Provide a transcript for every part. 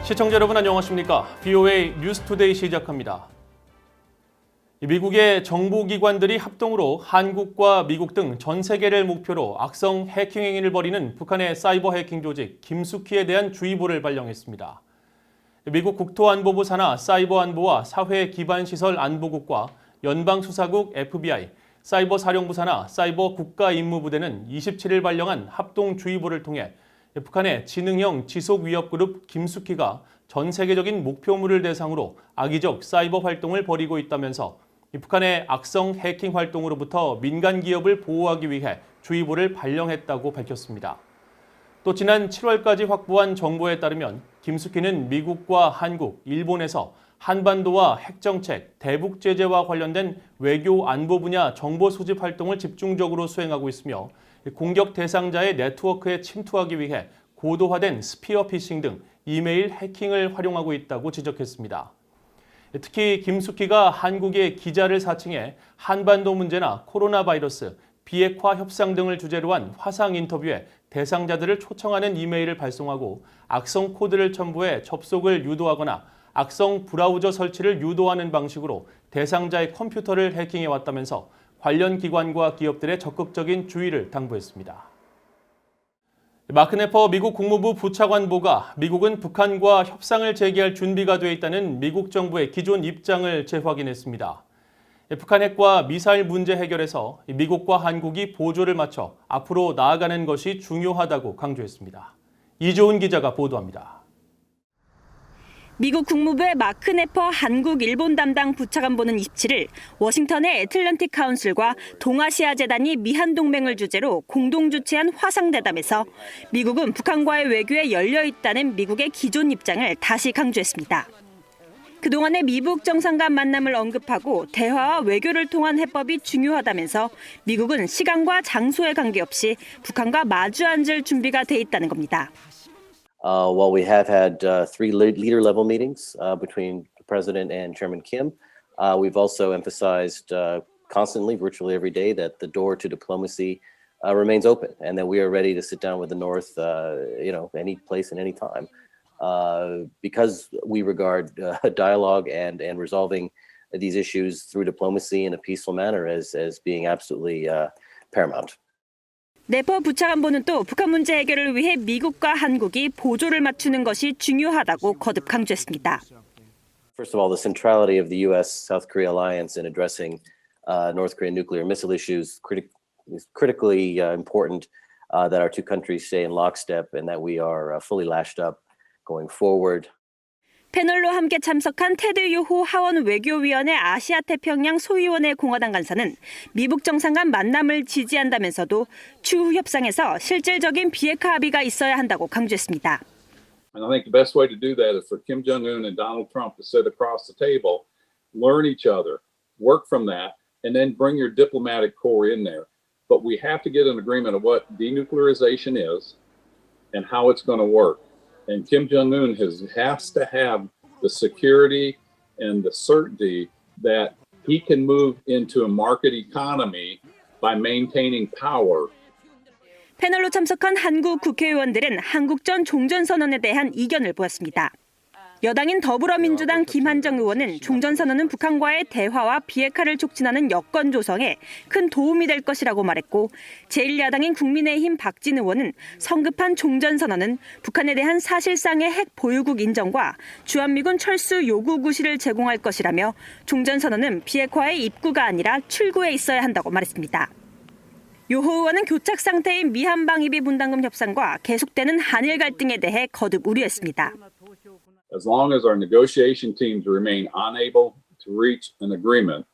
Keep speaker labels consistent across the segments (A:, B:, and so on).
A: 시청자 여러분 안녕하십니까? BOA 뉴스투데이 시작합니다. 미국의 정보기관들이 합동으로 한국과 미국 등 전 세계를 목표로 악성 해킹 행위를 벌이는 북한의 사이버 해킹 조직 김숙희에 대한 주의보를 발령했습니다. 미국 국토안보부 산하 사이버안보와 사회기반시설 안보국과 연방수사국 FBI, 사이버사령부 산하 사이버국가임무부대는 27일 발령한 합동주의보를 통해 북한의 지능형 지속위협그룹 김숙희가 전 세계적인 목표물을 대상으로 악의적 사이버 활동을 벌이고 있다면서 북한의 악성 해킹 활동으로부터 민간 기업을 보호하기 위해 주의보를 발령했다고 밝혔습니다. 또 지난 7월까지 확보한 정보에 따르면 김숙희는 미국과 한국, 일본에서 한반도와 핵정책, 대북 제재와 관련된 외교 안보 분야 정보 수집 활동을 집중적으로 수행하고 있으며 공격 대상자의 네트워크에 침투하기 위해 고도화된 스피어 피싱 등 이메일 해킹을 활용하고 있다고 지적했습니다. 특히 김숙희가 한국의 기자를 사칭해 한반도 문제나 코로나 바이러스, 비핵화 협상 등을 주제로 한 화상 인터뷰에 대상자들을 초청하는 이메일을 발송하고 악성 코드를 첨부해 접속을 유도하거나 악성 브라우저 설치를 유도하는 방식으로 대상자의 컴퓨터를 해킹해왔다면서 관련 기관과 기업들의 적극적인 주의를 당부했습니다. 마크 네퍼 미국 국무부 부차관보가 미국은 북한과 협상을 재개할 준비가 돼 있다는 미국 정부의 기존 입장을 재확인했습니다. 북한 핵과 미사일 문제 해결에서 미국과 한국이 보조를 맞춰 앞으로 나아가는 것이 중요하다고 강조했습니다. 이조은 기자가 보도합니다.
B: 미국 국무부의 마크 네퍼 한국 일본 담당 부차관보는 27일 워싱턴의 애틀랜틱 카운슬과 동아시아 재단이 미한 동맹을 주제로 공동 주최한 화상대담에서 미국은 북한과의 외교에 열려 있다는 미국의 기존 입장을 다시 강조했습니다. 그동안의 미북 정상 간 만남을 언급하고 대화와 외교를 통한 해법이 중요하다면서 미국은 시간과 장소에 관계없이 북한과 마주 앉을 준비가 돼 있다는 겁니다.
C: While we have had three leader-level meetings between the president and Chairman Kim, we've also emphasized constantly, virtually every day, that the door to diplomacy remains open and that we are ready to sit down with the North, any place and any time, because we regard dialogue and resolving these issues through diplomacy in a peaceful manner as being absolutely paramount.
B: 네퍼 부차관보는 또 북한 문제 해결을 위해 미국과 한국이 보조를 맞추는 것이 중요하다고 거듭 강조했습니다.
C: First of all, the centrality of the U.S.-South Korea alliance in addressing North Korean nuclear missile issues is critically important that our two countries stay in lockstep and that we are fully lashed up going forward.
B: 패널로 함께 참석한 테드 요호 하원 외교위원회 아시아태평양 소위원회 공화당 간사는 미북 정상 간 만남을 지지한다면서도 추후 협상에서 실질적인 비핵화 합의가 있어야 한다고 강조했습니다.
D: And I think the best way to do that is for Kim Jong-un and Donald Trump to sit across the table, learn each other, work from that, and then bring your diplomatic core in there. But we have to get an agreement of what denuclearization is and how it's going to work. And Kim Jong-un has to have the security and the certainty that he can move into a market economy by maintaining power.
B: 패널로 참석한 한국 국회의원들은 한국전 종전선언에 대한 이견을 보였습니다. 여당인 더불어민주당 김한정 의원은 종전선언은 북한과의 대화와 비핵화를 촉진하는 여건 조성에 큰 도움이 될 것이라고 말했고 제1야당인 국민의힘 박진 의원은 성급한 종전선언은 북한에 대한 사실상의 핵 보유국 인정과 주한미군 철수 요구 구실을 제공할 것이라며 종전선언은 비핵화의 입구가 아니라 출구에 있어야 한다고 말했습니다. 요호 의원은 교착 상태인 미한방위비 분담금 협상과 계속되는 한일 갈등에 대해 거듭 우려했습니다.
D: As long as our negotiation teams remain unable to reach an agreement,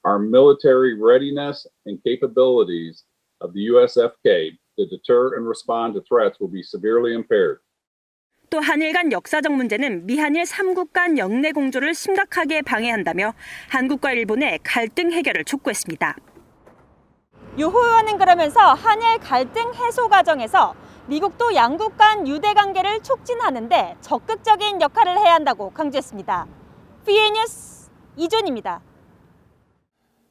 D: our military readiness and capabilities of the USFK to deter and respond to threats will be severely impaired.
B: 또 한일 간 역사적 문제는 미한일 3국 간 영내 공조를 심각하게 방해한다며 한국과 일본의 갈등 해결을 촉구했습니다. 요호 의원은 그러면서 한일 갈등 해소 과정에서 미국도 양국 간 유대 관계를 촉진하는 데 적극적인 역할을 해야 한다고 강조했습니다. BOA 뉴스 이존입니다.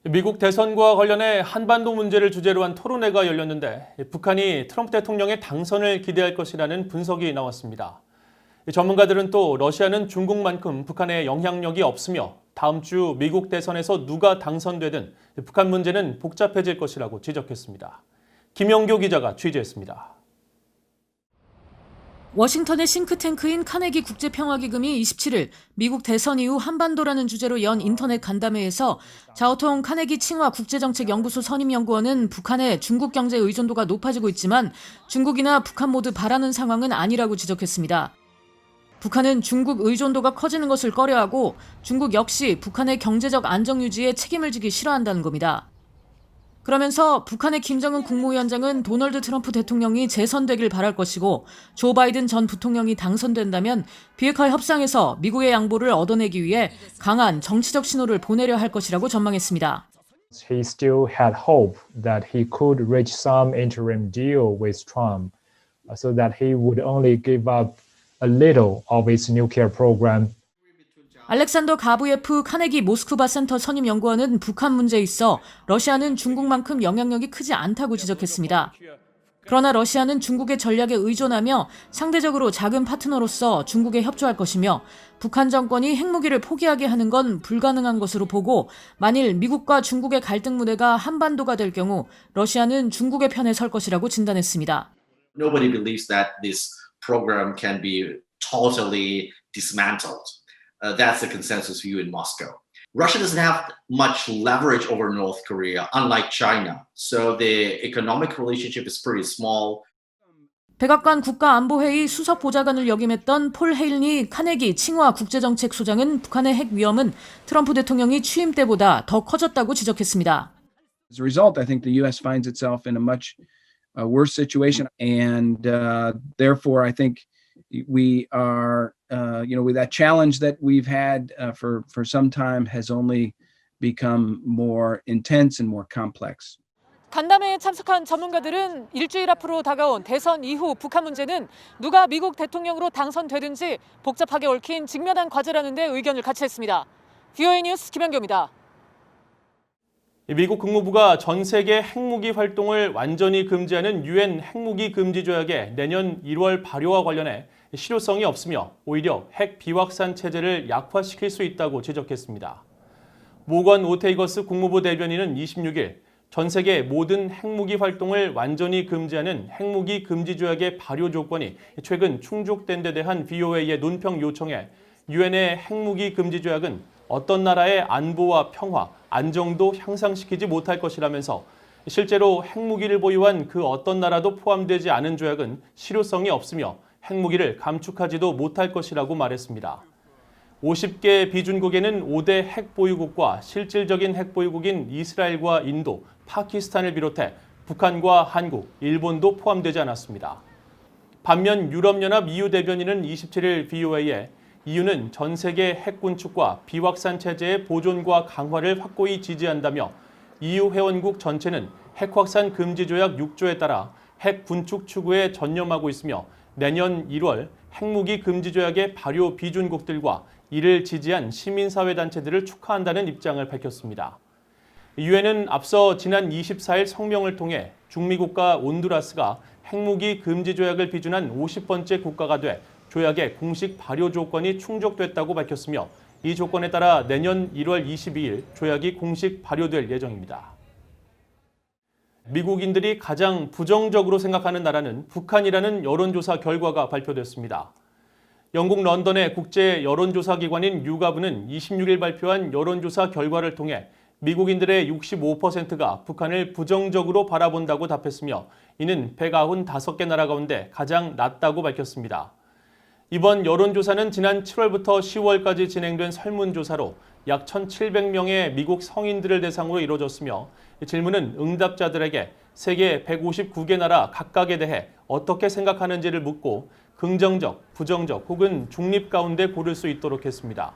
A: 미국 대선과 관련해 한반도 문제를 주제로 한 토론회가 열렸는데 북한이 트럼프 대통령의 당선을 기대할 것이라는 분석이 나왔습니다. 전문가들은 또 러시아는 중국만큼 북한에 영향력이 없으며 다음 주 미국 대선에서 누가 당선되든 북한 문제는 복잡해질 것이라고 지적했습니다. 김영교 기자가 취재했습니다.
E: 워싱턴의 싱크탱크인 카네기 국제평화기금이 27일 미국 대선 이후 한반도라는 주제로 연 인터넷 간담회에서 자오통 카네기 칭화 국제정책연구소 선임연구원은 북한의 중국 경제 의존도가 높아지고 있지만 중국이나 북한 모두 바라는 상황은 아니라고 지적했습니다. 북한은 중국 의존도가 커지는 것을 꺼려하고 중국 역시 북한의 경제적 안정 유지에 책임을 지기 싫어한다는 겁니다. 그러면서 북한의 김정은 국무위원장은 도널드 트럼프 대통령이 재선되길 바랄 것이고 조 바이든 전 부통령이 당선된다면 비핵화 협상에서 미국의 양보를 얻어내기 위해 강한 정치적 신호를 보내려 할 것이라고 전망했습니다.
F: He still had hope that he could reach some interim deal with Trump so that he would only give up a little of its nuclear program.
E: 알렉산더 가부예프 카네기 모스크바 센터 선임연구원은 북한 문제에 있어 러시아는 중국만큼 영향력이 크지 않다고 지적했습니다. 그러나 러시아는 중국의 전략에 의존하며 상대적으로 작은 파트너로서 중국에 협조할 것이며 북한 정권이 핵무기를 포기하게 하는 건 불가능한 것으로 보고 만일 미국과 중국의 갈등 무대가 한반도가 될 경우 러시아는 중국의 편에 설 것이라고 진단했습니다.
G: Nobody believes that this program can be totally dismantled. That's the consensus view in Moscow. Russia doesn't have much leverage over North Korea, unlike China. So the economic relationship is pretty small.
E: 백악관 국가안보회의 수석보좌관을 역임했던 폴 헤일리 카네기 칭화 국제정책소장은 북한의 핵 위험은 트럼프 대통령이 취임 때보다 더 커졌다고 지적했습니다.
H: As a result, I think the U.S. finds itself in a much worse situation, and therefore, I think we are, with that challenge that we've had for some time has only become more intense and more complex.
E: 간담회에 참석한 전문가들은 일주일 앞으로 다가온 대선 이후 북한 문제는 누가 미국 대통령으로 당선되든지 복잡하게 얽힌 직면한 과제라는 데 의견을 같이 했습니다. VOA 뉴스 김현교입니다.
A: 미국 국무부가 전 세계 핵무기 활동을 완전히 금지하는 유엔 핵무기 금지 조약의 내년 1월 발효와 관련해 실효성이 없으며 오히려 핵 비확산 체제를 약화시킬 수 있다고 지적했습니다. 모건 오테이거스 국무부 대변인은 26일 전 세계 모든 핵무기 활동을 완전히 금지하는 핵무기 금지 조약의 발효 조건이 최근 충족된 데 대한 VOA의 논평 요청에 유엔의 핵무기 금지 조약은 어떤 나라의 안보와 평화, 안정도 향상시키지 못할 것이라면서 실제로 핵무기를 보유한 그 어떤 나라도 포함되지 않은 조약은 실효성이 없으며 핵무기를 감축하지도 못할 것이라고 말했습니다. 50개 비준국에는 5대 핵보유국과 실질적인 핵보유국인 이스라엘과 인도, 파키스탄을 비롯해 북한과 한국, 일본도 포함되지 않았습니다. 반면 유럽연합 EU 대변인은 27일 VOA에 EU는 전 세계 핵 군축과 비확산 체제의 보존과 강화를 확고히 지지한다며 EU 회원국 전체는 핵 확산 금지 조약 6조에 따라 핵 군축 추구에 전념하고 있으며 내년 1월 핵무기 금지 조약의 발효 비준국들과 이를 지지한 시민사회 단체들을 축하한다는 입장을 밝혔습니다. 유엔은 앞서 지난 24일 성명을 통해 중미국가 온두라스가 핵무기 금지 조약을 비준한 50번째 국가가 돼 조약의 공식 발효 조건이 충족됐다고 밝혔으며 이 조건에 따라 내년 1월 22일 조약이 공식 발효될 예정입니다. 미국인들이 가장 부정적으로 생각하는 나라는 북한이라는 여론조사 결과가 발표됐습니다. 영국 런던의 국제 여론조사 기관인 유가브는 26일 발표한 여론조사 결과를 통해 미국인들의 65%가 북한을 부정적으로 바라본다고 답했으며 이는 195개 나라 가운데 가장 낮다고 밝혔습니다. 이번 여론조사는 지난 7월부터 10월까지 진행된 설문조사로 약 1,700명의 미국 성인들을 대상으로 이루어졌으며 질문은 응답자들에게 세계 159개 나라 각각에 대해 어떻게 생각하는지를 묻고 긍정적, 부정적 혹은 중립 가운데 고를 수 있도록 했습니다.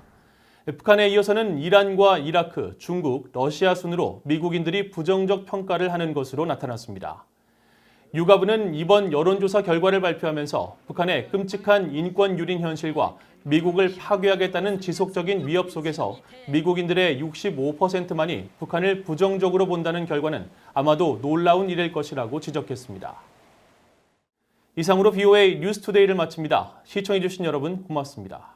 A: 북한에 이어서는 이란과 이라크, 중국, 러시아 순으로 미국인들이 부정적 평가를 하는 것으로 나타났습니다. 유가브는 이번 여론조사 결과를 발표하면서 북한의 끔찍한 인권 유린 현실과 미국을 파괴하겠다는 지속적인 위협 속에서 미국인들의 65%만이 북한을 부정적으로 본다는 결과는 아마도 놀라운 일일 것이라고 지적했습니다. 이상으로 BOA 뉴스투데이를 마칩니다. 시청해주신 여러분 고맙습니다.